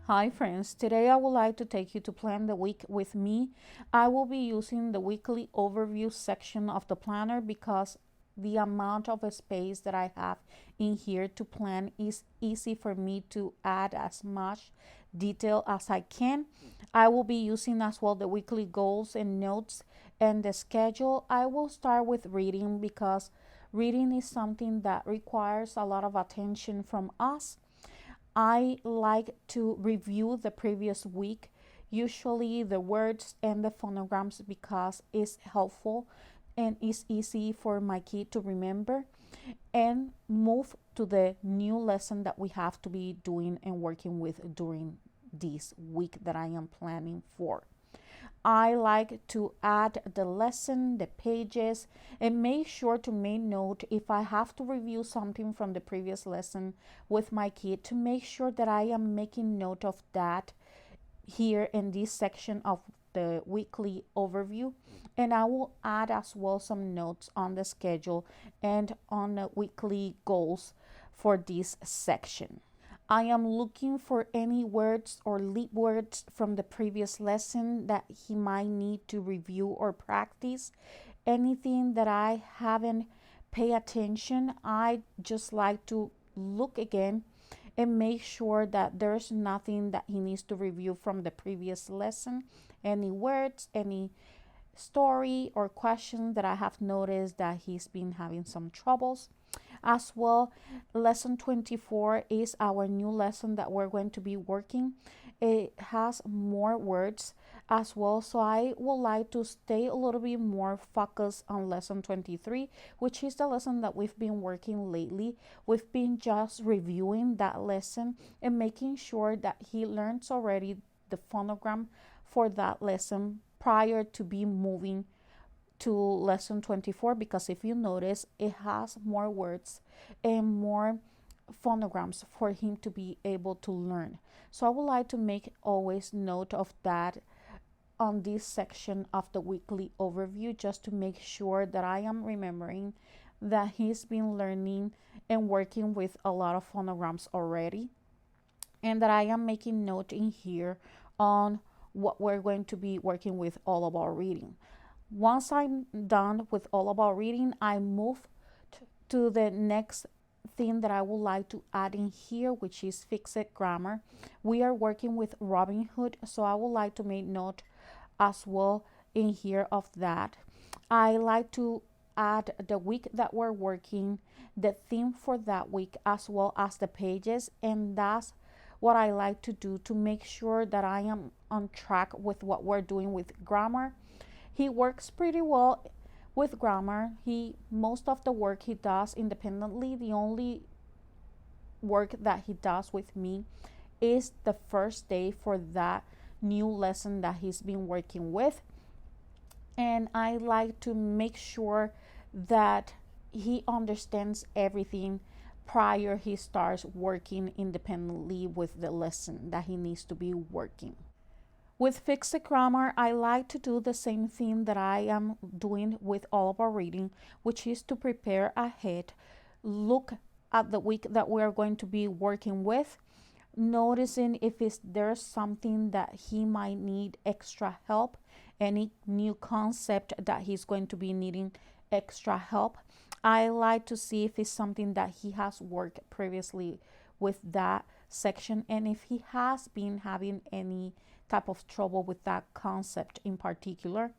Hi friends, today I would like to take you to plan the week with me. I will be using the weekly overview section of the planner because the amount of space that I have in here to plan is easy for me to add as much detail as I can. I will be using as well the weekly goals and notes and the schedule. I will start with reading because reading is something that requires a lot of attention from us. I like to review the previous week, usually the words and the phonograms, because it's helpful and it's easy for my kid to remember, and move to the new lesson that we have to be doing and working with during this week that I am planning for. I like to add the lesson, the pages, and make sure to make note if I have to review something from the previous lesson with my kid, to make sure that I am making note of that here in this section of the weekly overview. And I will add as well some notes on the schedule and on the weekly goals for this section. I am looking for any words or lead words from the previous lesson that he might need to review or practice. Anything that I haven't paid attention, I just like to look again and make sure that there's nothing that he needs to review from the previous lesson. Any words, any story or question that I have noticed that he's been having some troubles. As well, lesson 24 is our new lesson that we're going to be working. It has more words as well, so I would like to stay a little bit more focused on lesson 23, which is the lesson that we've been working lately. We've been just reviewing that lesson and making sure that he learns already the phonogram for that lesson prior to be moving to lesson 24, because if you notice, it has more words and more phonograms for him to be able to learn. So I would like to make always note of that on this section of the weekly overview, just to make sure that I am remembering that he's been learning and working with a lot of phonograms already, and that I am making note in here on what we're going to be working with all about reading. Once I'm done with all about reading, I move to the next thing that I would like to add in here, which is fixed grammar. We are working with Robin Hood, so I would like to make note as well in here of that. I like to add the week that we're working, the theme for that week, as well as the pages, and that's what I like to do to make sure that I am on track with what we're doing with grammar. He works pretty well with grammar. Most of the work he does independently. The only work that he does with me is the first day for that new lesson that he's been working with. And I like to make sure that he understands everything prior he starts working independently with the lesson that he needs to be working. With fixed grammar, I like to do the same thing that I am doing with all of our reading, which is to prepare ahead, look at the week that we are going to be working with, noticing if there's something that he might need extra help, any new concept that he's going to be needing extra help. I like to see if it's something that he has worked previously with that section, and if he has been having any type of trouble with that concept in particular.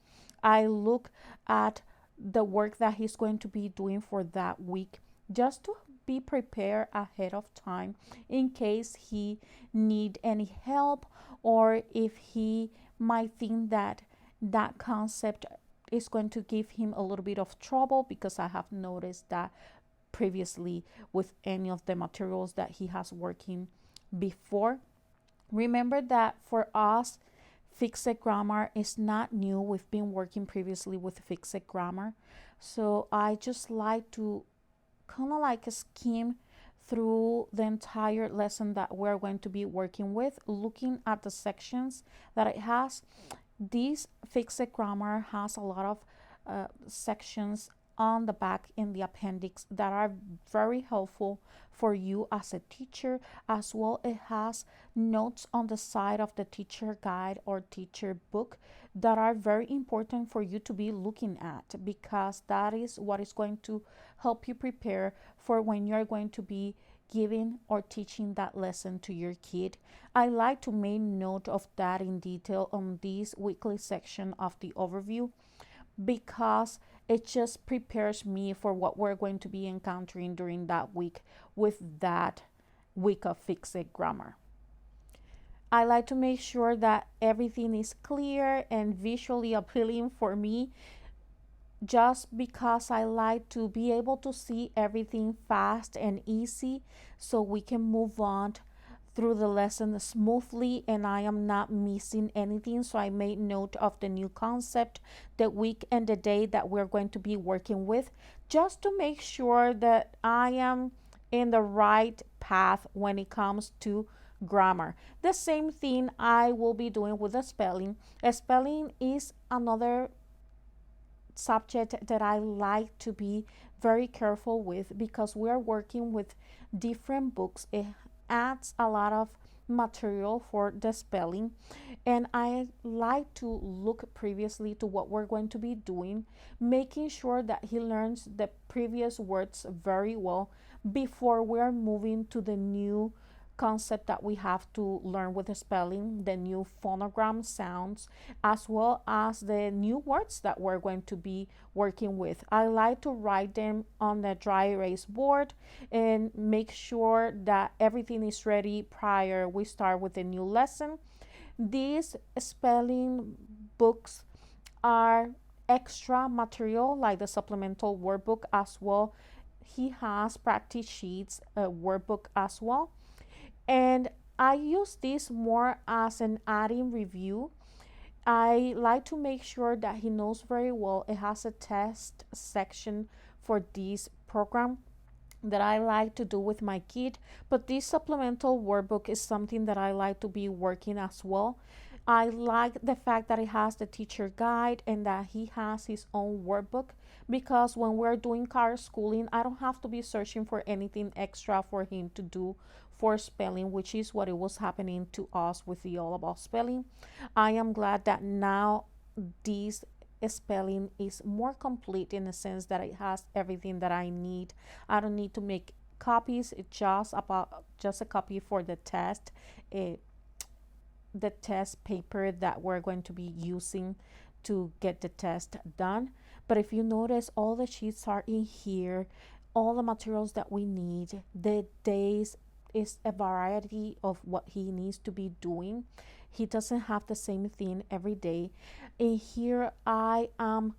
I look at the work that he's going to be doing for that week, just to be prepared ahead of time in case he need any help, or if he might think that that concept is going to give him a little bit of trouble, because I have noticed that previously with any of the materials that he has working before. Remember that for us, fixed grammar is not new. We've been working previously with fixed grammar. So I just like to kind of like skim through the entire lesson that we're going to be working with, looking at the sections that it has. This fixed grammar has a lot of sections on the back in the appendix that are very helpful for you as a teacher. As well, it has notes on the side of the teacher guide or teacher book that are very important for you to be looking at, because that is what is going to help you prepare for when you're going to be giving or teaching that lesson to your kid. I like to make note of that in detail on this weekly section of the overview, because it just prepares me for what we're going to be encountering during that week with that week of fixed grammar. I like to make sure that everything is clear and visually appealing for me, just because I like to be able to see everything fast and easy so we can move on through the lesson smoothly and I am not missing anything. So I made note of the new concept, the week and the day that we're going to be working with, just to make sure that I am in the right path when it comes to grammar. The same thing I will be doing with the spelling. Spelling is another subject that I like to be very careful with, because we are working with different books. It adds a lot of material for the spelling, and I like to look previously to what we're going to be doing, making sure that he learns the previous words very well before we're moving to the new concept that we have to learn with the spelling, the new phonogram sounds, as well as the new words that we're going to be working with. I like to write them on the dry erase board and make sure that everything is ready prior we start with the new lesson. These spelling books are extra material like the supplemental workbook as well. He has practice sheets, a workbook as well. And I use this more as an adding review. I like to make sure that he knows very well. It has a test section for this program that I like to do with my kid, but this supplemental workbook is something that I like to be working as well. I like the fact that it has the teacher guide and that he has his own workbook, because when we're doing car schooling, I don't have to be searching for anything extra for him to do for spelling, which is what it was happening to us with the All About Spelling. I am glad that now this spelling is more complete in the sense that it has everything that I need. I don't need to make copies. It's just a copy for the test, the test paper that we're going to be using to get the test done. But if you notice, all the sheets are in here, all the materials that we need, the days is a variety of what he needs to be doing. He doesn't have the same thing every day. And here I am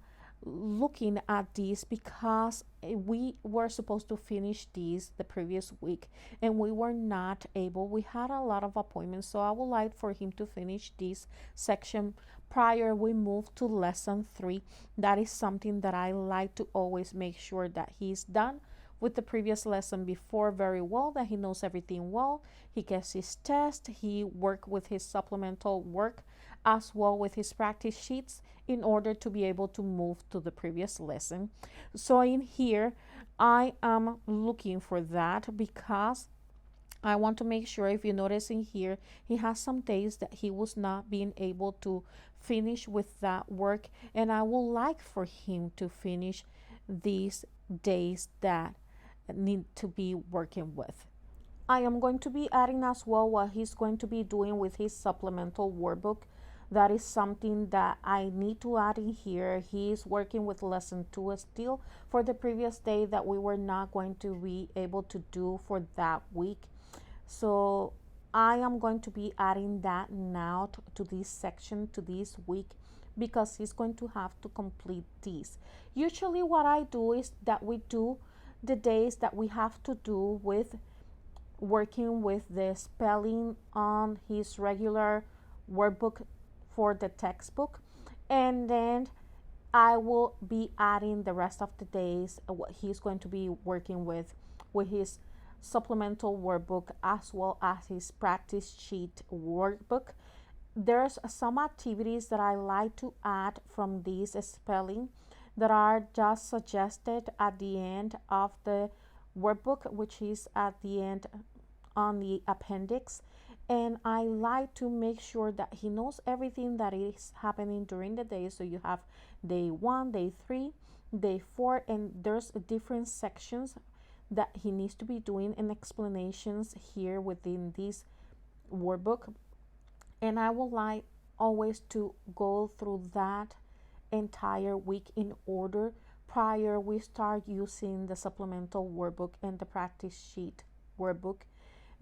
looking at this because we were supposed to finish this the previous week and we were not able. We had a lot of appointments, so I would like for him to finish this section prior we move to lesson 3. That is something that I like to always make sure that he's done with the previous lesson before very well, that he knows everything well. He gets his test, he worked with his supplemental work as well with his practice sheets in order to be able to move to the previous lesson. So in here, I am looking for that because I want to make sure, if you notice in here, he has some days that he was not being able to finish with that work, and I would like for him to finish these days that need to be working with. I am going to be adding as well what he's going to be doing with his supplemental workbook. That is something that I need to add in here. He is working with lesson 2 still for the previous day that we were not going to be able to do for that week. So I am going to be adding that now to this section, to this week, because he's going to have to complete this. Usually what I do is that we do the days that we have to do with working with the spelling on his regular workbook for the textbook, and then I will be adding the rest of the days what he's going to be working with his supplemental workbook as well as his practice sheet workbook. There's some activities that I like to add from this spelling that are just suggested at the end of the workbook, which is at the end on the appendix. And I like to make sure that he knows everything that is happening during the day. So you have day 1, day 3, day 4, and there's different sections that he needs to be doing and explanations here within this workbook. And I would like always to go through that entire week in order prior we start using the supplemental workbook and the practice sheet workbook,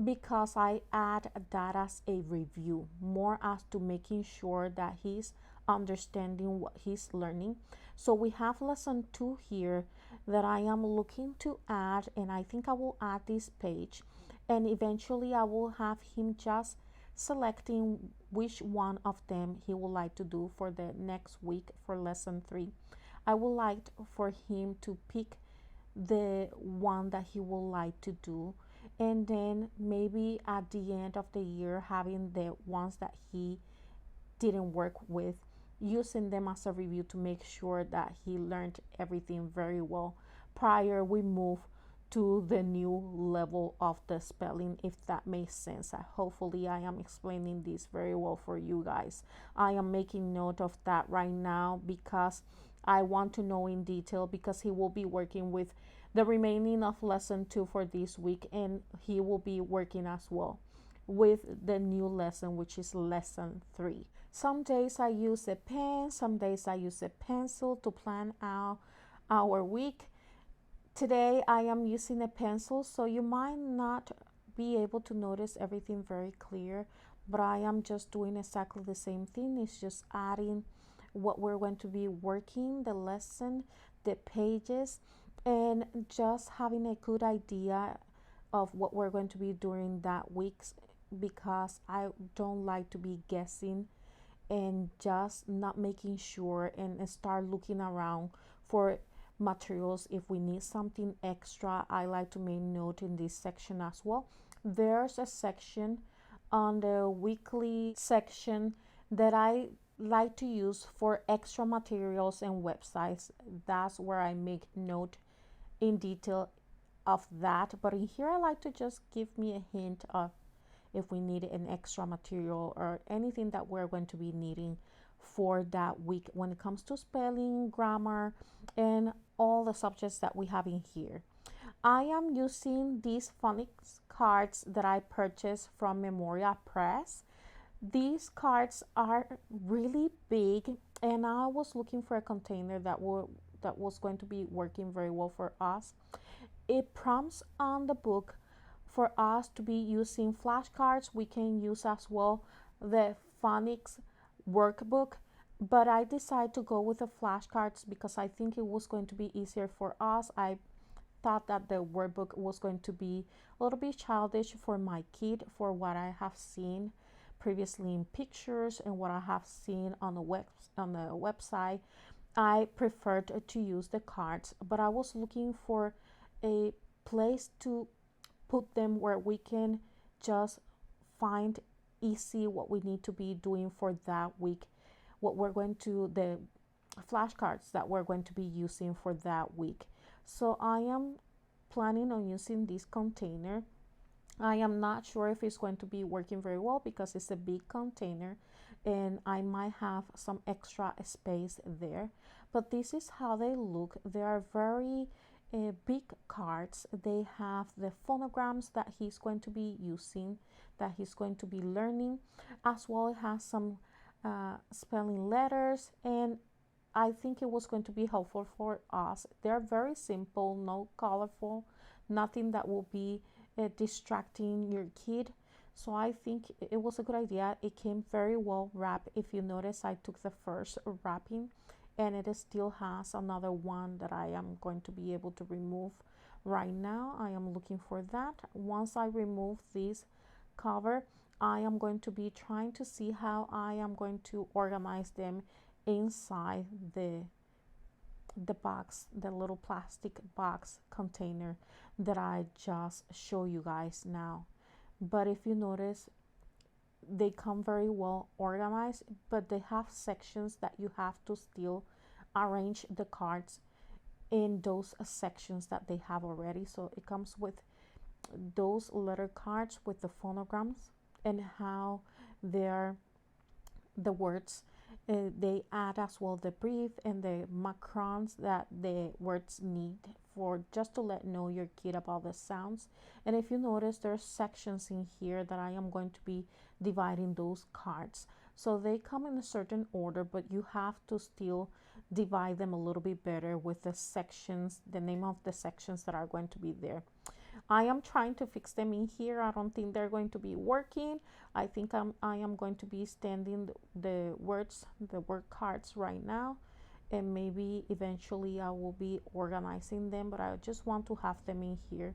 because I add that as a review, more as to making sure that he's understanding what he's learning. So we have lesson 2 here that I am looking to add, and I think I will add this page, and eventually I will have him just selecting which one of them he would like to do for the next week for lesson 3. I would like for him to pick the one that he would like to do, and then maybe at the end of the year having the ones that he didn't work with, using them as a review to make sure that he learned everything very well prior we move to the new level of the spelling, if that makes sense. Hopefully I am explaining this very well for you guys. I am making note of that right now because I want to know in detail, because he will be working with the remaining of lesson 2 for this week, and he will be working as well with the new lesson, which is lesson 3. Some days I use a pen, some days I use a pencil to plan out our week. Today I am using a pencil, so you might not be able to notice everything very clear, but I am just doing exactly the same thing. It's just adding what we're going to be working, the lesson, the pages, and just having a good idea of what we're going to be doing that week, because I don't like to be guessing and just not making sure and start looking around for materials. If we need something extra, I like to make note in this section as well. There's a section on the weekly section that I like to use for extra materials and websites. That's where I make note in detail of that. But in here I like to just give me a hint of if we need an extra material or anything that we're going to be needing for that week when it comes to spelling, grammar, and all the subjects that we have in here. I am using these phonics cards that I purchased from Memoria Press. These cards are really big, and I was looking for a container that was going to be working very well for us. It prompts on the book for us to be using flashcards. We can use as well the phonics workbook, but I decided to go with the flashcards because I think it was going to be easier for us. I thought that the workbook was going to be a little bit childish for my kid, for what I have seen previously in pictures and what I have seen on the website. I preferred to use the cards, but I was looking for a place to put them where we can just find easy what we need to be doing for that week, what we're going to, the flashcards that we're going to be using for that week. So I am planning on using this container. I am not sure if it's going to be working very well because it's a big container and I might have some extra space there, but this is how they look. They are very big cards. They have the phonograms that he's going to be using, that he's going to be learning, as well. It has some spelling letters, and I think it was going to be helpful for us. They're very simple, no colorful, nothing that will be distracting your kid. So I think it was a good idea. It came very well wrapped. If you notice, I took the first wrapping, and it still has another one that I am going to be able to remove right now. I am looking for that. Once I remove this cover, I am going to be trying to see how I am going to organize them inside the box, the little plastic box container that I just show you guys now. But if you notice, they come very well organized, but they have sections that you have to still arrange the cards in those sections that they have already. So it comes with those letter cards with the phonograms and how they're the words. They add as well the brief and the macrons that the words need for just to let know your kid about the sounds. And if you notice, there's sections in here that I am going to be dividing those cards. So they come in a certain order, but you have to still divide them a little bit better with the sections, the name of the sections that are going to be there. I am trying to fix them in here. I don't think they're going to be working. I think I am going to be standing the word cards right now, and maybe eventually I will be organizing them, but I just want to have them in here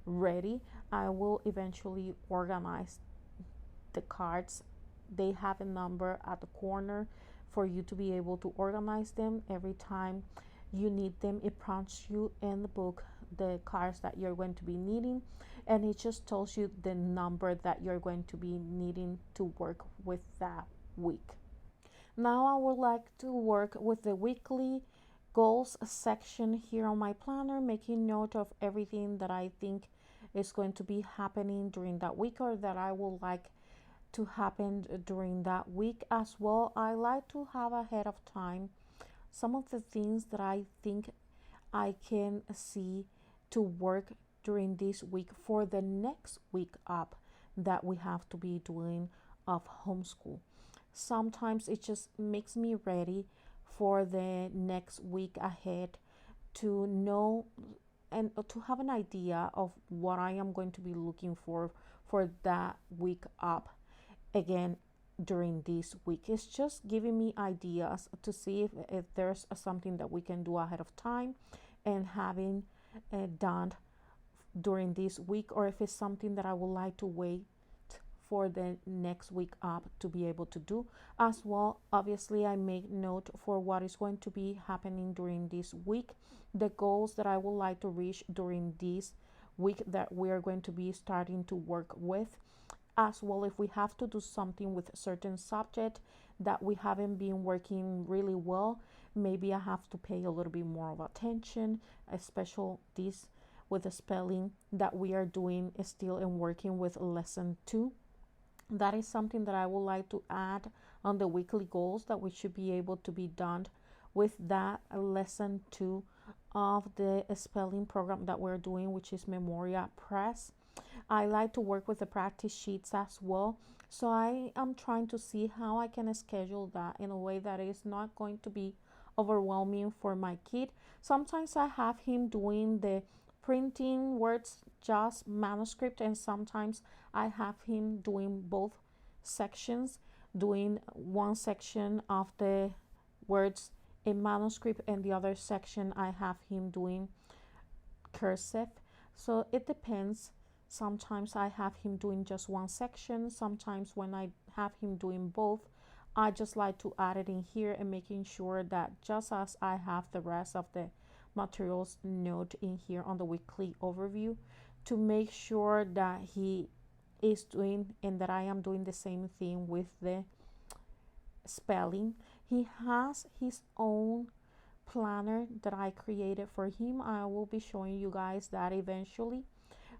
ready. I will eventually organize the cards. They have a number at the corner for you to be able to organize them. Every time you need them, it prompts you in the book the cards that you're going to be needing, and it just tells you the number that you're going to be needing to work with that week. Now I would like to work with the weekly goals section here on my planner, making note of everything that I think is going to be happening during that week, or that I would like to happen during that week as well. I like to have ahead of time some of the things that I think I can see to work during this week for the next week up that we have to be doing of homeschool. Sometimes it just makes me ready for the next week ahead to know and to have an idea of what I am going to be looking for that week up again during this week. It's just giving me ideas to see if there's something that we can do ahead of time and having done during this week, or if it's something that I would like to wait for the next week up to be able to do as well. Obviously, I make note for what is going to be happening during this week, the goals that I would like to reach during this week that we are going to be starting to work with. As well, if we have to do something with a certain subject that we haven't been working really well, maybe I have to pay a little bit more of attention, especially this with the spelling that we are doing still and working with lesson 2. That is something that I would like to add on the weekly goals that we should be able to be done with that lesson 2 of the spelling program that we're doing, which is Memoria Press. I like to work with the practice sheets as well. So I am trying to see how I can schedule that in a way that is not going to be overwhelming for my kid. Sometimes I have him doing the printing words just manuscript, and sometimes I have him doing both sections, doing one section of the words in manuscript and the other section I have him doing cursive. So it depends. Sometimes I have him doing just one section. Sometimes when I have him doing both, I just like to add it in here and making sure that just as I have the rest of the materials note in here on the weekly overview, to make sure that he is doing and that I am doing the same thing with the spelling. He has his own planner that I created for him. I will be showing you guys that eventually,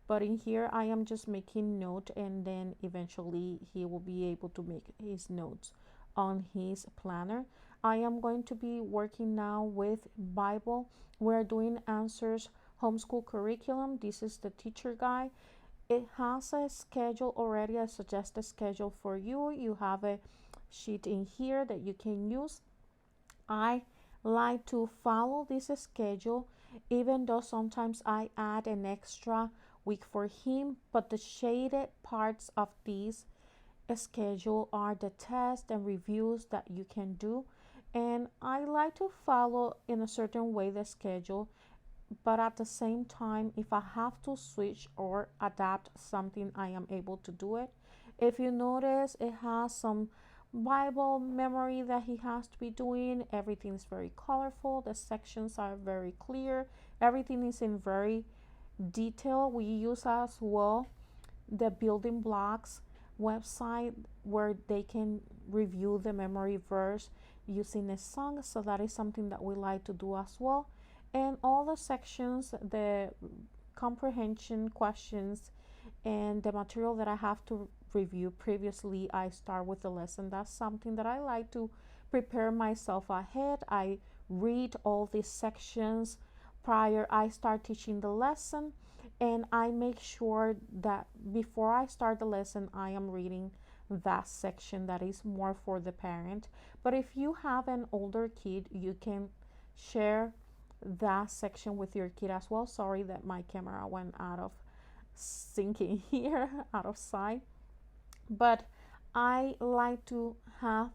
but in here I am just making note, and then eventually he will be able to make his notes on his planner. I am going to be working now with Bible. We're doing Answers Homeschool Curriculum. This is the teacher guide. It has a schedule already, a suggested schedule for you. You have a sheet in here that you can use. I like to follow this schedule, even though sometimes I add an extra week for him, but the shaded parts of this schedule are the tests and reviews that you can do, and I like to follow in a certain way the schedule, but at the same time, if I have to switch or adapt something, I am able to do it. If you notice, it has some Bible memory that he has to be doing. Everything is very colorful, the sections are very clear, everything is in very detail. We use as well the building blocks website where they can review the memory verse using a song, so that is something that we like to do as well. And all the sections, the comprehension questions, and the material that I have to review previously, I start with the lesson. That's something that I like to prepare myself ahead. I read all these sections prior I start teaching the lesson, and I make sure that before I start the lesson I am reading that section that is more for the parent. But if you have an older kid, you can share that section with your kid as well. Sorry that my camera went out of sinking here, out of sight. But I like to have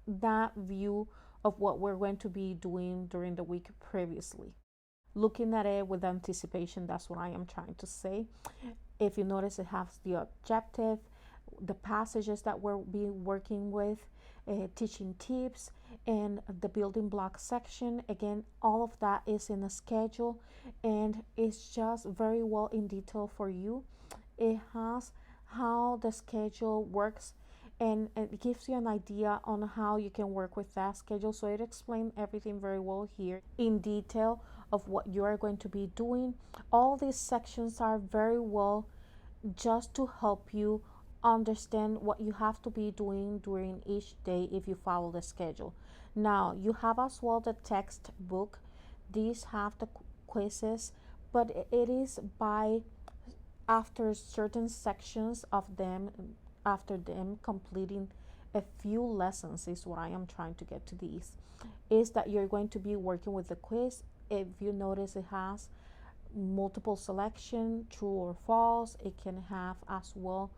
that view of what we're going to be doing during the week previously. Looking at it with anticipation, that's what I am trying to say. If you notice, it has the objective, the passages that we'll be working with, teaching tips, and the building block section. Again, all of that is in a schedule, and it's just very well in detail for you. It has how the schedule works, and it gives you an idea on how you can work with that schedule. So it explains everything very well here in detail of what you are going to be doing. All these sections are very well just to help you understand what you have to be doing during each day if you follow the schedule. Now you have as well the textbook. These have the quizzes, but it is by after certain sections of them, after them completing a few lessons, is what I am trying to get to these, is that you're going to be working with the quiz. If you notice, it has multiple selection, true or false. It can have as well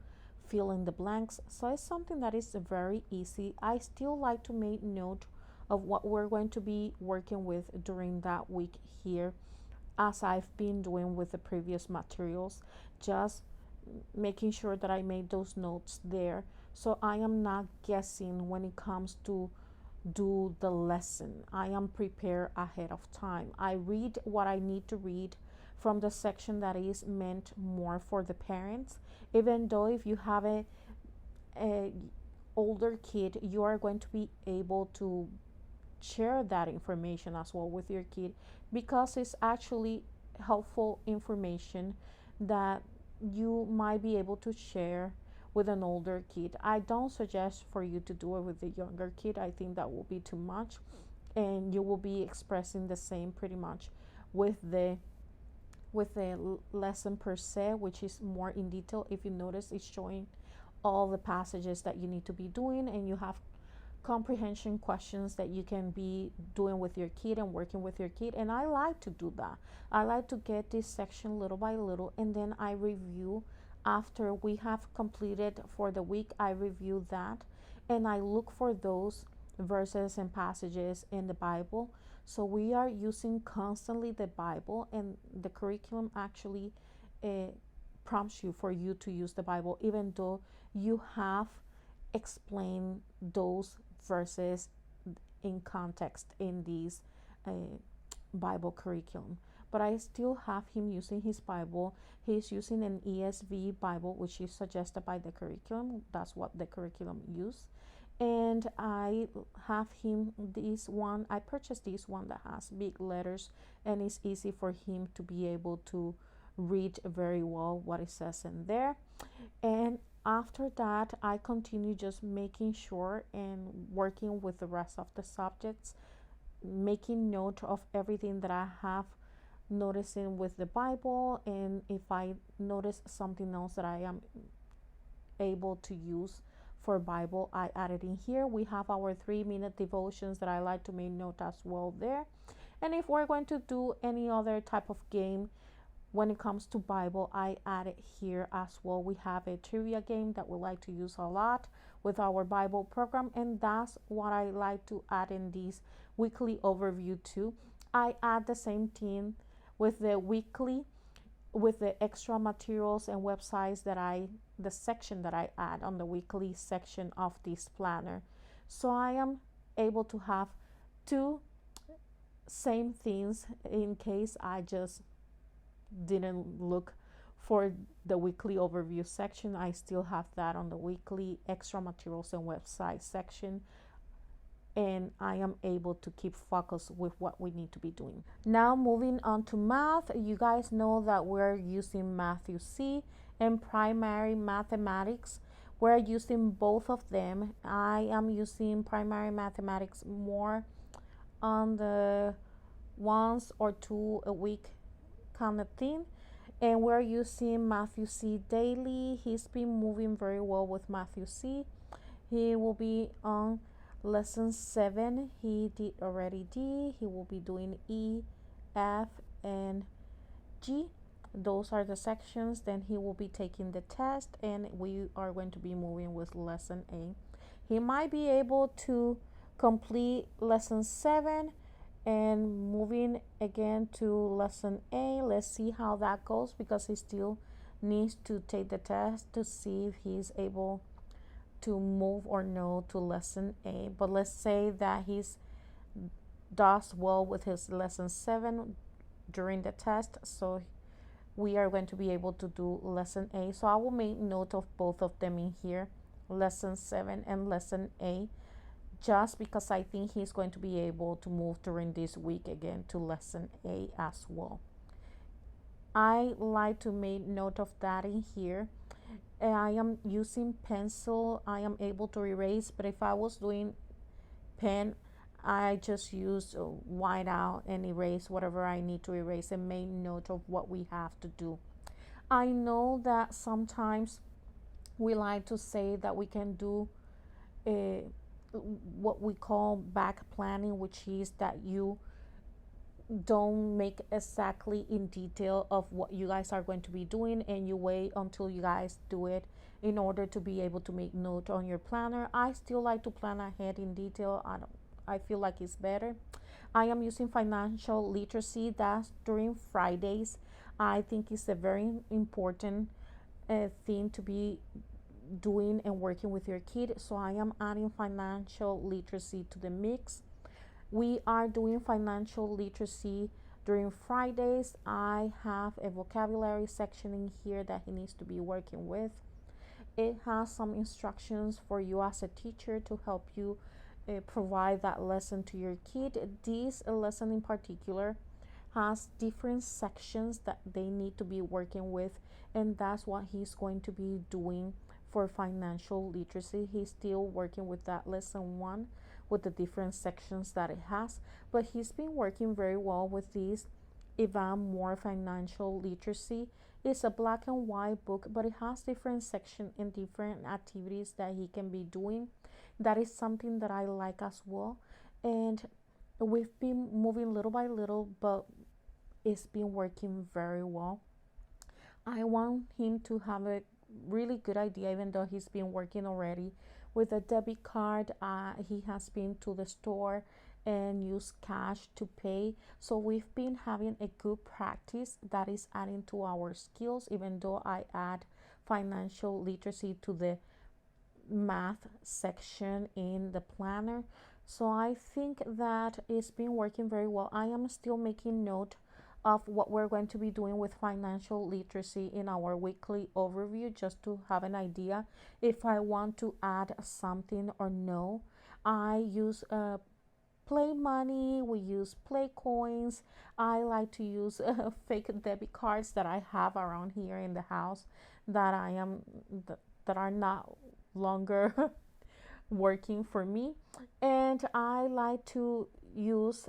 fill in the blanks, so it's something that is very easy. I still like to make note of what we're going to be working with during that week here, as I've been doing with the previous materials, just making sure that I made those notes there, so I am not guessing when it comes to do the lesson. I am prepared ahead of time. I read what I need to read from the section that is meant more for the parents. Even though if you have a older kid, you are going to be able to share that information as well with your kid, because it's actually helpful information that you might be able to share with an older kid. I don't suggest for you to do it with a younger kid. I think that will be too much, and you will be expressing the same pretty much with the lesson per se, which is more in detail. If you notice, it's showing all the passages that you need to be doing, and you have comprehension questions that you can be doing with your kid and working with your kid. And I like to do that. I like to get this section little by little, and then I review after we have completed for the week. I review that, and I look for those verses and passages in the Bible. So we are using constantly the Bible, and the curriculum actually prompts you for you to use the Bible, even though you have explained those verses in context in this Bible curriculum. But I still have him using his Bible. He's using an ESV Bible, which is suggested by the curriculum. That's what the curriculum use. And I have him this one. I purchased this one that has big letters, and it's easy for him to be able to read very well what it says in there. And after that, I continue just making sure and working with the rest of the subjects, making note of everything that I have noticing with the Bible. And if I notice something else that I am able to use for Bible, I add it in here. We have our 3-minute devotions that I like to make note as well there. And if we're going to do any other type of game when it comes to Bible, I add it here as well. We have a trivia game that we like to use a lot with our Bible program, and that's what I like to add in this weekly overview too. I add the same thing with the weekly, with the extra materials and websites that the section that I add on the weekly section of this planner. So I am able to have two same things in case I just didn't look for the weekly overview section. I still have that on the weekly extra materials and website section. and I am able to keep focus with what we need to be doing. Now moving on to math, you guys know that we're using Matthew C and primary mathematics. We're using both of them. I am using primary mathematics more on the once or two a week kind of thing, and we're using Matthew C daily. He's been moving very well with Matthew C. He will be on lesson 7. He did already D. He will be doing E, F, and G. Those are the sections. Then he will be taking the test, and we are going to be moving with lesson A. He might be able to complete lesson 7 and moving again to lesson A. Let's see how that goes, because he still needs to take the test to see if he's able to move or no to lesson A. But let's say that he's does well with his lesson 7 during the test, so we are going to be able to do lesson A. So I will make note of both of them in here, lesson 7 and lesson A, just because I think he's going to be able to move during this week again to lesson A as well. I like to make note of that in here. I am using pencil. I am able to erase, but if I was doing pen, I just use white out and erase whatever I need to erase and make note of what we have to do. I know that sometimes we like to say that we can do what we call back planning, which is that you don't make exactly in detail of what you guys are going to be doing, and you wait until you guys do it in order to be able to make note on your planner. I still like to plan ahead in detail. I feel like it's better. I am using financial literacy. That's during Fridays. I think it's a very important thing to be doing and working with your kid. So I am adding financial literacy to the mix. We are doing financial literacy during Fridays. I have a vocabulary section in here that he needs to be working with. It has some instructions for you as a teacher to help you provide that lesson to your kid. This lesson in particular has different sections that they need to be working with, and that's what he's going to be doing for financial literacy. He's still working with that lesson 1 with the different sections that it has, but he's been working very well with this Even More Financial Literacy. It's a black and white book, but it has different sections and different activities that he can be doing. That is something that I like as well, and we've been moving little by little, but it's been working very well. I want him to have a really good idea, even though he's been working already with a debit card. He has been to the store and used cash to pay. So we've been having a good practice that is adding to our skills, even though I add financial literacy to the math section in the planner. So I think that it's been working very well. I am still making note of what we're going to be doing with financial literacy in our weekly overview, just to have an idea if I want to add something or no. I use play money, we use play coins. I like to use fake debit cards that I have around here in the house that that are not longer working for me, and I like to use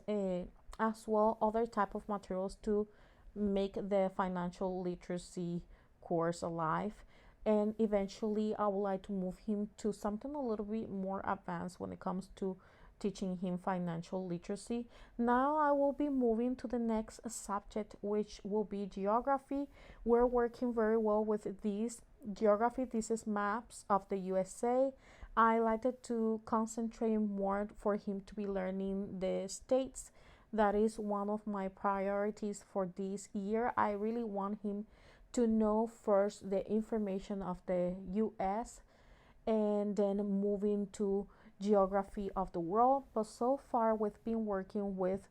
as well other type of materials to make the financial literacy course alive. And eventually I would like to move him to something a little bit more advanced when it comes to teaching him financial literacy. Now I will be moving to the next subject, which will be geography. We're working very well with this geography. This is maps of the USA. I like to concentrate more for him to be learning the states. That is one of my priorities for this year. I really want him to know first the information of the US and then moving to geography of the world. But so far we've been working with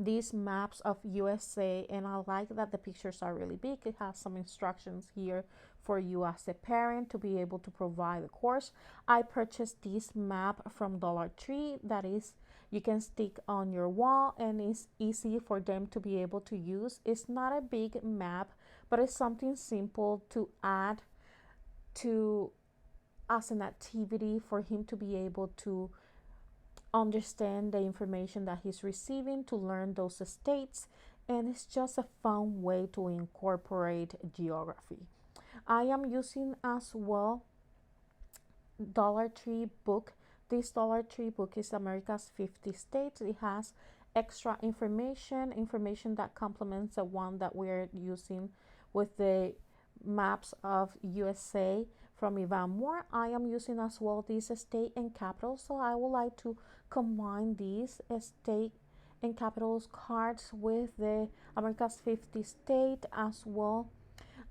these maps of USA, and I like that the pictures are really big. It has some instructions here for you as a parent to be able to provide the course. I purchased this map from Dollar Tree that is you can stick on your wall and it's easy for them to be able to use. It's not a big map, but it's something simple to add to as an activity for him to be able to understand the information that he's receiving, to learn those states, and it's just a fun way to incorporate geography. I am using as well Dollar Tree book. This Dollar Tree book is America's 50 States. It has extra information that complements the one that we're using with the maps of USA from Ivan Moore. I am using as well this state and capital, so I would like to combine these state and capitals cards with the America's 50 state as well.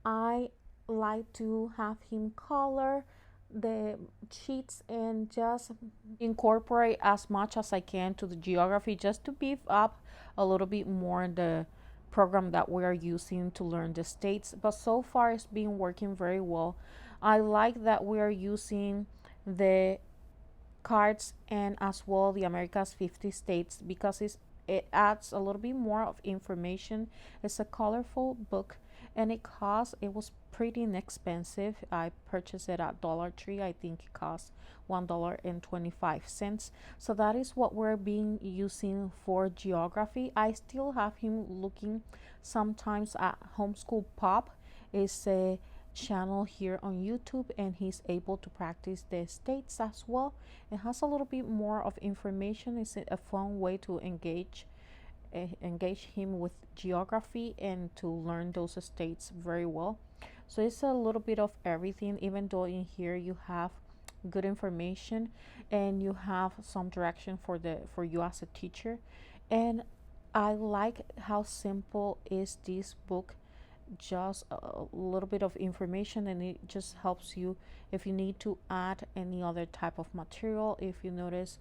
I like to have him color the sheets and just incorporate as much as I can to the geography, just to beef up a little bit more the program that we are using to learn the states. But so far it's been working very well. I like that we are using the cards and as well the America's 50 states because it adds a little bit more of information. It's a colorful book and it was pretty inexpensive. I purchased it at Dollar Tree. I think it cost $1.25. So that is what we're being using for geography. I still have him looking sometimes at Homeschool Pop. It's a channel here on YouTube and he's able to practice the states as well. It has a little bit more of information. It's a fun way to engage him with geography and to learn those states very well. So it's a little bit of everything, even though in here you have good information and you have some direction for you as a teacher. And I like how simple is this book, just a little bit of information, and it just helps you if you need to add any other type of material. If you notice,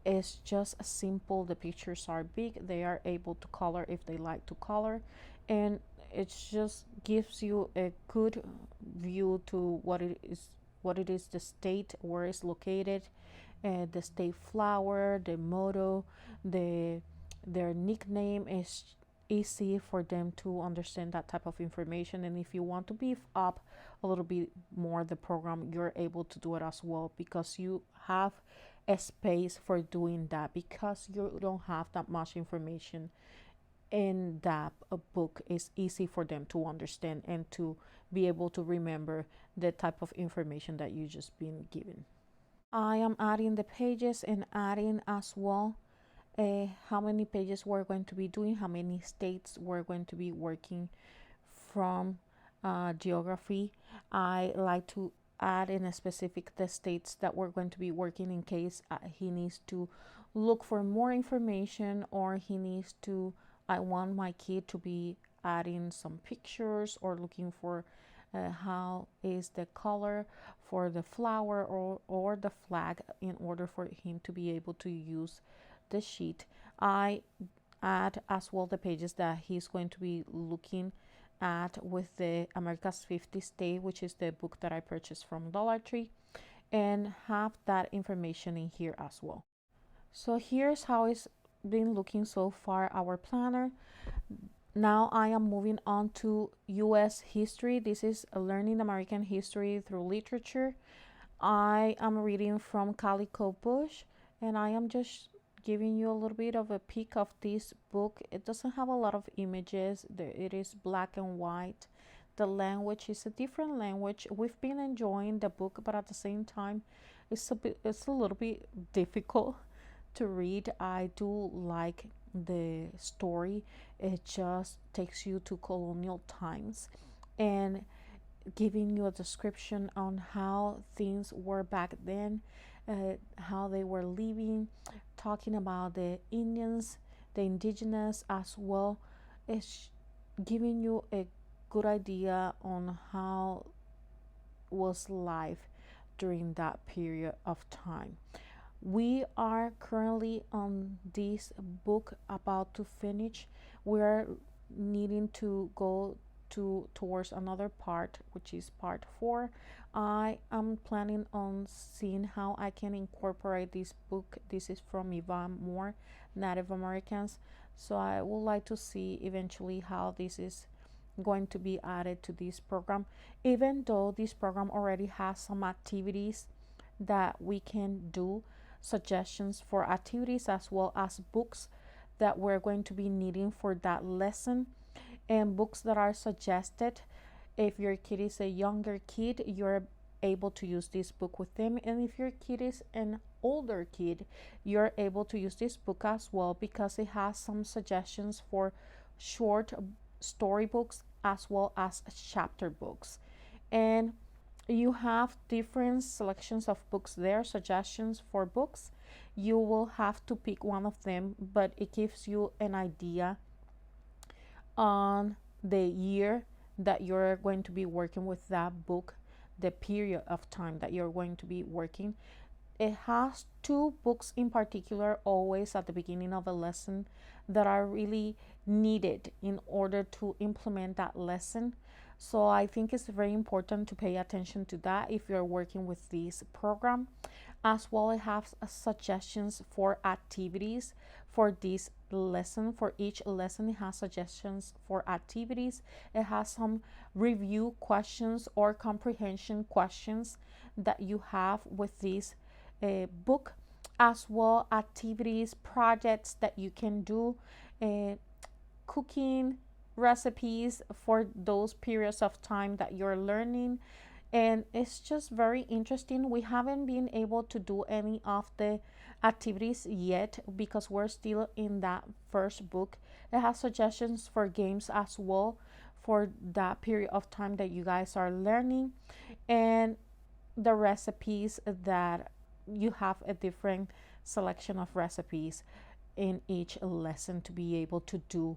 it's just simple. The pictures are big, they are able to color if they like to color, and it just gives you a good view to what it is, the state, where it's located, the state flower, the motto, their nickname. Is easy for them to understand that type of information. And if you want to beef up a little bit more the program, you're able to do it as well, because you have a space for doing that, because you don't have that much information in that a book. Is easy for them to understand and to be able to remember the type of information that you just been given. I am adding the pages and adding as well how many pages we're going to be doing, how many states we're going to be working from geography. I like to add in a specific the states that we're going to be working in case he needs to look for more information, or he needs to, I want my kid to be adding some pictures or looking for how is the color for the flower or the flag in order for him to be able to use the sheet. I add as well the pages that he's going to be looking at with the America's 50 State, which is the book that I purchased from Dollar Tree, and have that information in here as well. So here's how it's been looking so far, our planner. Now I am moving on to US history. This is learning American history through literature. I am reading from Calico Bush, and I am just giving you a little bit of a peek of this book. It doesn't have a lot of images. It is black and white. The language is a different language. We've been enjoying the book, but at the same time, it's a little bit difficult to read. I do like the story. It just takes you to colonial times and giving you a description on how things were back then, how they were living, talking about the Indians, the indigenous as well. It's giving you a good idea on how was life during that period of time. We are currently on this book about to finish. We're needing to go to towards another part, which is part 4. I am planning on seeing how I can incorporate this book. This is from Yvonne Moore, Native Americans. So I would like to see eventually how this is going to be added to this program, even though this program already has some activities that we can do, suggestions for activities as well as books that we're going to be needing for that lesson, and books that are suggested. If your kid is a younger kid, you're able to use this book with them, and if your kid is an older kid, you're able to use this book as well, because it has some suggestions for short storybooks as well as chapter books. And you have different selections of books there, suggestions for books. You will have to pick one of them, but it gives you an idea on the year that you're going to be working with that book, the period of time that you're going to be working. It has two books in particular always at the beginning of a lesson that are really needed in order to implement that lesson. So I think it's very important to pay attention to that if you're working with this program. As well, it has suggestions for activities for this lesson. For each lesson, it has suggestions for activities. It has some review questions or comprehension questions that you have with this book, as well activities, projects that you can do, cooking recipes for those periods of time that you're learning. And it's just very interesting. We haven't been able to do any of the activities yet because we're still in that first book. It has suggestions for games as well for that period of time that you guys are learning, and the recipes that you have a different selection of recipes in each lesson to be able to do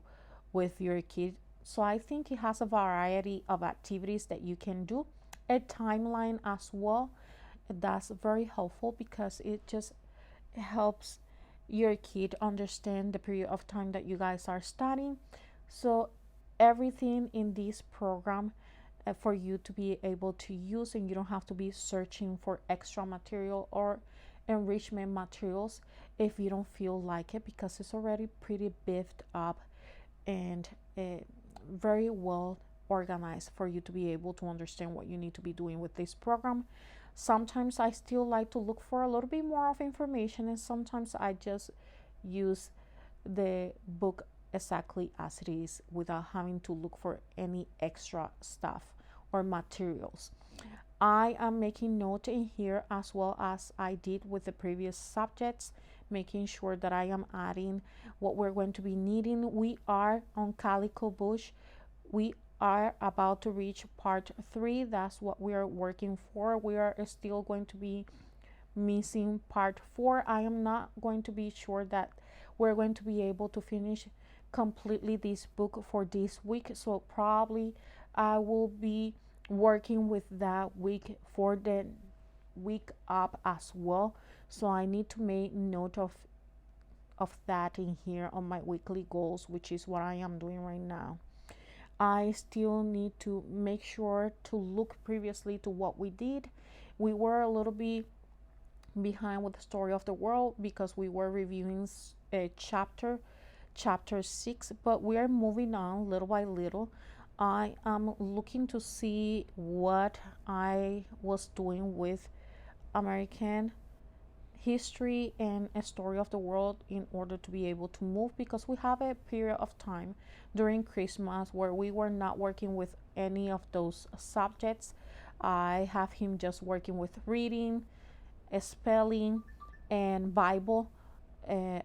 with your kid. So I think it has a variety of activities that you can do, a timeline as well. That's very helpful because it just helps your kid understand the period of time that you guys are studying. So everything in this program for you to be able to use, and you don't have to be searching for extra material or enrichment materials if you don't feel like it, because it's already pretty beefed up and very well organized for you to be able to understand what you need to be doing with this program. Sometimes I still like to look for a little bit more of information, and sometimes I just use the book exactly as it is without having to look for any extra stuff or materials. I am making note in here as well as I did with the previous subjects, making sure that I am adding what we're going to be needing. We are on Calico Bush. We are about to reach part 3. That's what we are working for. We are still going to be missing part 4. I am not going to be sure that we're going to be able to finish completely this book for this week, so probably I will be working with that week for the week up as well. So I need to make note of that in here on my weekly goals, which is what I am doing right now. I still need to make sure to look previously to what we did. We were a little bit behind with the story of the world because we were reviewing a chapter 6, but we are moving on little by little. I am looking to see what I was doing with American history and a story of the world in order to be able to move, because we have a period of time during Christmas where we were not working with any of those subjects. I have him just working with reading, spelling, and Bible,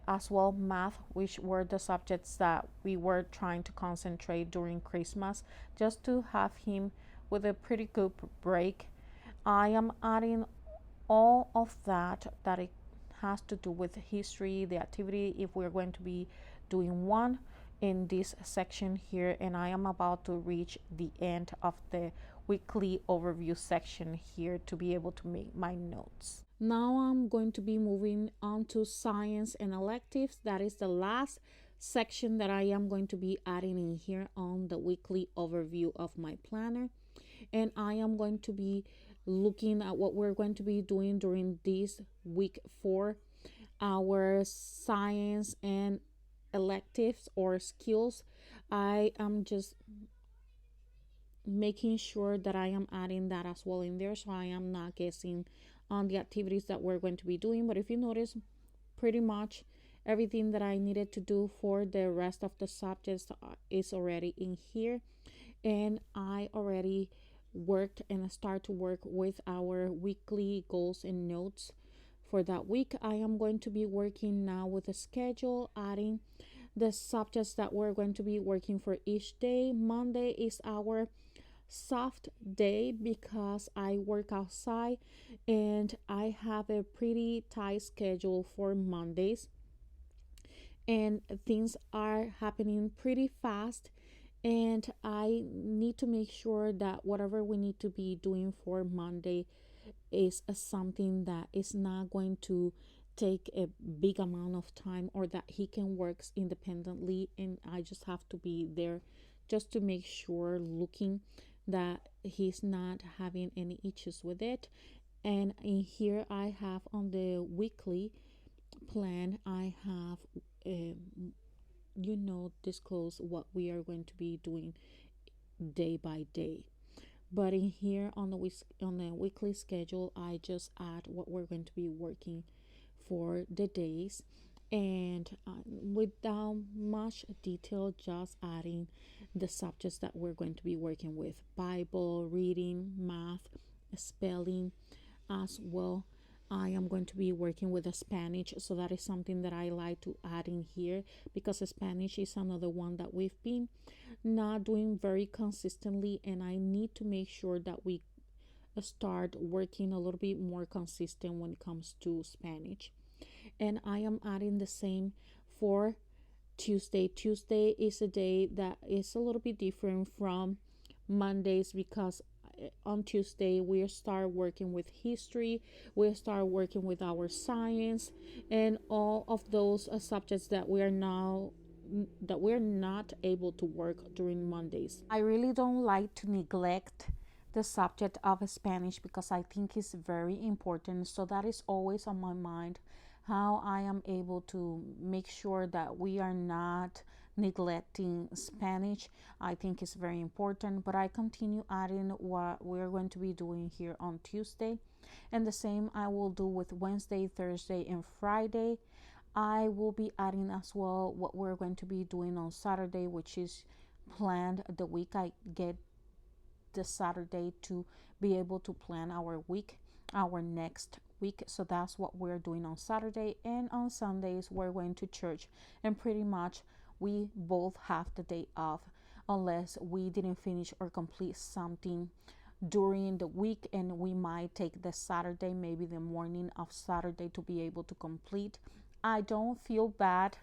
as well math, which were the subjects that we were trying to concentrate during Christmas, just to have him with a pretty good break. I am adding all of that it has to do with history, the activity, if we're going to be doing one in this section here, and I am about to reach the end of the weekly overview section here to be able to make my notes. Now I'm going to be moving on to science and electives. That is the last section that I am going to be adding in here on the weekly overview of my planner. And I am going to be looking at what we're going to be doing during this week for our science and electives or skills. I am just making sure that I am adding that as well in there, so I am not guessing on the activities that we're going to be doing. But if you notice, pretty much everything that I needed to do for the rest of the subjects is already in here, and I already worked and start to work with our weekly goals and notes for that week. I am going to be working now with a schedule, adding the subjects that we're going to be working for each day. Monday is our soft day because I work outside and I have a pretty tight schedule for Mondays, and things are happening pretty fast, and I need to make sure that whatever we need to be doing for Monday is something that is not going to take a big amount of time, or that he can work independently and I just have to be there just to make sure, looking that he's not having any issues with it. And in here I have on the weekly plan, I have disclose what we are going to be doing day by day. But in here on the weekly schedule, I just add what we're going to be working for the days, and without much detail, just adding the subjects that we're going to be working with: Bible, reading, math, spelling as well. I am going to be working with a Spanish, so that is something that I like to add in here because Spanish is another one that we've been not doing very consistently, and I need to make sure that we start working a little bit more consistent when it comes to Spanish. And I am adding the same for Tuesday. Tuesday is a day that is a little bit different from Mondays because on Tuesday we start working with history, we start working with our science, and all of those subjects that we're not able to work during Mondays. I really don't like to neglect the subject of Spanish because I think it's very important. So that is always on my mind, how I am able to make sure that we are not neglecting Spanish. I think it's very important, but I continue adding what we're going to be doing here on Tuesday. And the same I will do with Wednesday, Thursday, and Friday. I will be adding as well what we're going to be doing on Saturday, which is planned the week. I get the Saturday to be able to plan our week, our next week. So that's what we're doing on Saturday. And on Sundays, we're going to church. And pretty much we both have the day off unless we didn't finish or complete something during the week, and we might take the Saturday, maybe the morning of Saturday, to be able to complete. I don't feel bad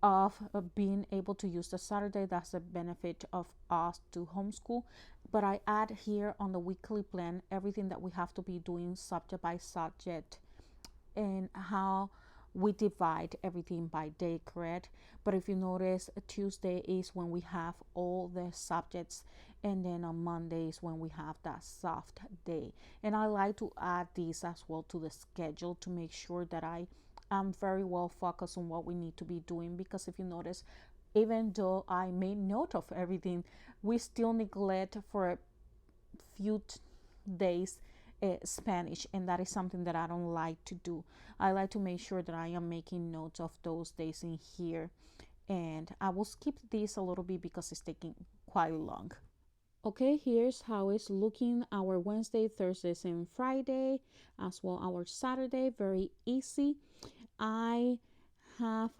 of being able to use the Saturday. That's a benefit of us to homeschool. But I add here on the weekly plan everything that we have to be doing subject by subject, and how we divide everything by day, correct? But if you notice, Tuesday is when we have all the subjects, and then on Mondays when we have that soft day. And I like to add this as well to the schedule to make sure that I am very well focused on what we need to be doing, because if you notice, even though I made note of everything, we still neglect for a few days Spanish, and that is something that I don't like to do. I like to make sure that I am making notes of those days in here, and I will skip this a little bit because it's taking quite long. Okay, here's how it's looking: our Wednesday, Thursdays, and Friday, as well our Saturday. Very easy. I have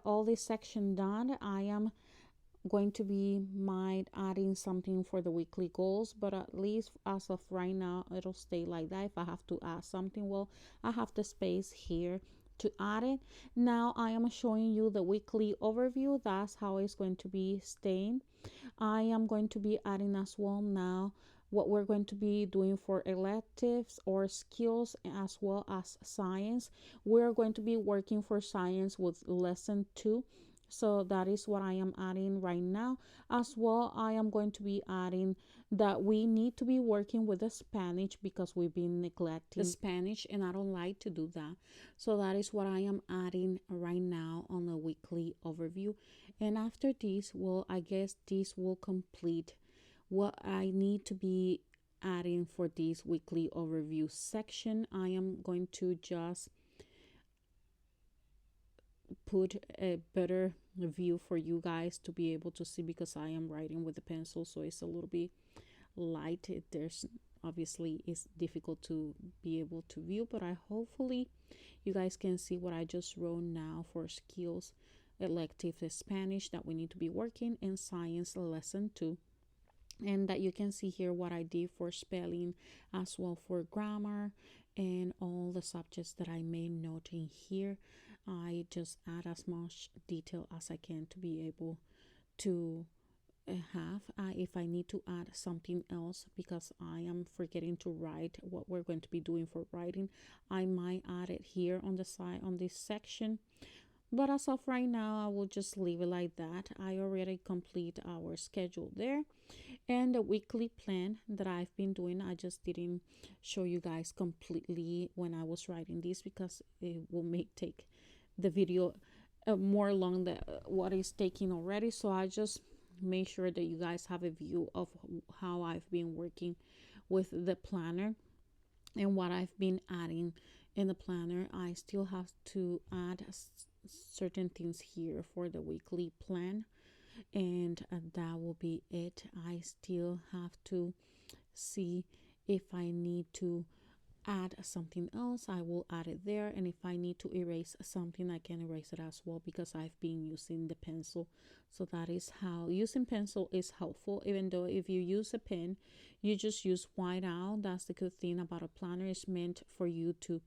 all this section done. I am going to be might adding something for the weekly goals, but at least as of right now it'll stay like that. If I have to add something, well, I have the space here to add it. Now I am showing you the weekly overview. That's how it's going to be staying. I am going to be adding as well now what we're going to be doing for electives or skills, as well as science. We're going to be working for science with lesson 2. So that is what I am adding right now. As well, I am going to be adding that we need to be working with the Spanish because we've been neglecting the Spanish, and I don't like to do that. So that is what I am adding right now on the weekly overview. And after this, well, I guess this will complete what I need to be adding for this weekly overview section. I am going to just put a better view for you guys to be able to see, because I am writing with the pencil, so it's a little bit light. There's obviously it's difficult to be able to view, but I hopefully you guys can see what I just wrote now for skills elective Spanish that we need to be working, in science lesson 2, and that you can see here what I did for spelling, as well for grammar, and all the subjects that I made note in here. I just add as much detail as I can to be able to have. If I need to add something else because I am forgetting to write what we're going to be doing for writing, I might add it here on the side on this section. But as of right now, I will just leave it like that. I already complete our schedule there, and the weekly plan that I've been doing, I just didn't show you guys completely when I was writing this, because it will take the video more long than what is taking already. So I just make sure that you guys have a view of how I've been working with the planner and what I've been adding in the planner. I still have to add certain things here for the weekly plan, and that will be it. I still have to see if I need to add something else. I will add it there, and if I need to erase something, I can erase it as well, because I've been using the pencil. So that is how using pencil is helpful. Even though if you use a pen, you just use white out. That's the good thing about a planner. It's meant for you to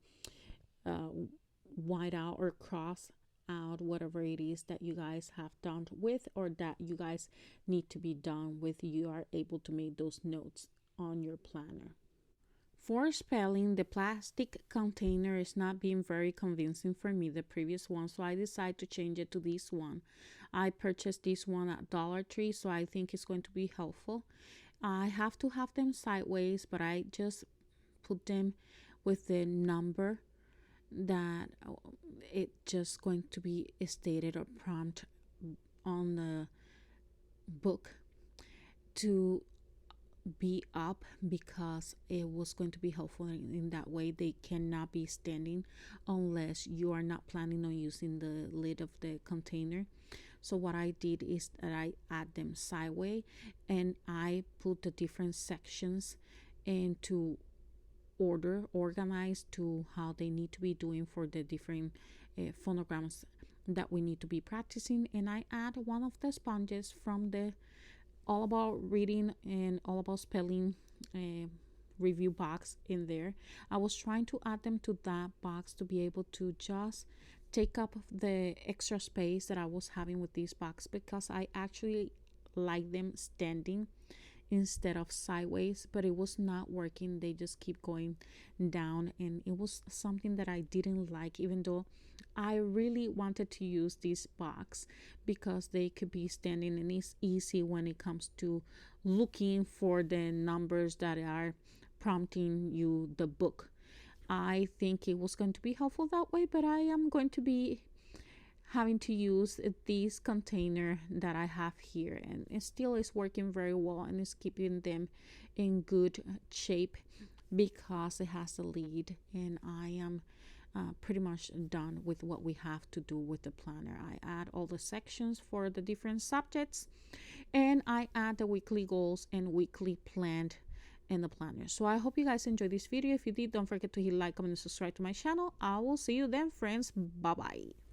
white out or cross out whatever it is that you guys have done with, or that you guys need to be done with. You are able to make those notes on your planner. For spelling, the plastic container is not being very convincing for me, the previous one, so I decided to change it to this one. I purchased this one at Dollar Tree, so I think it's going to be helpful. I have to have them sideways, but I just put them with the number that it just going to be stated or prompt on the book to be up, because it was going to be helpful in that way. They cannot be standing unless you are not planning on using the lid of the container. So what I did is that I add them sideways, and I put the different sections into order, organized to how they need to be doing for the different phonograms that we need to be practicing. And I add one of the sponges from the All About Reading and All About Spelling review box in there. I was trying to add them to that box to be able to just take up the extra space that I was having with this box, because I actually like them standing instead of sideways, but it was not working. They just keep going down, and it was something that I didn't like, even though I really wanted to use this box because they could be standing, and it's easy when it comes to looking for the numbers that are prompting you the book. I think it was going to be helpful that way, but I am going to be having to use this container that I have here, and it still is working very well, and it's keeping them in good shape because it has a lid. And I am pretty much done with what we have to do with the planner. I add all the sections for the different subjects, and I add the weekly goals and weekly plan in the planner. So I hope you guys enjoyed this video. If you did, don't forget to hit like, comment, and subscribe to my channel. I will see you then, friends. Bye bye.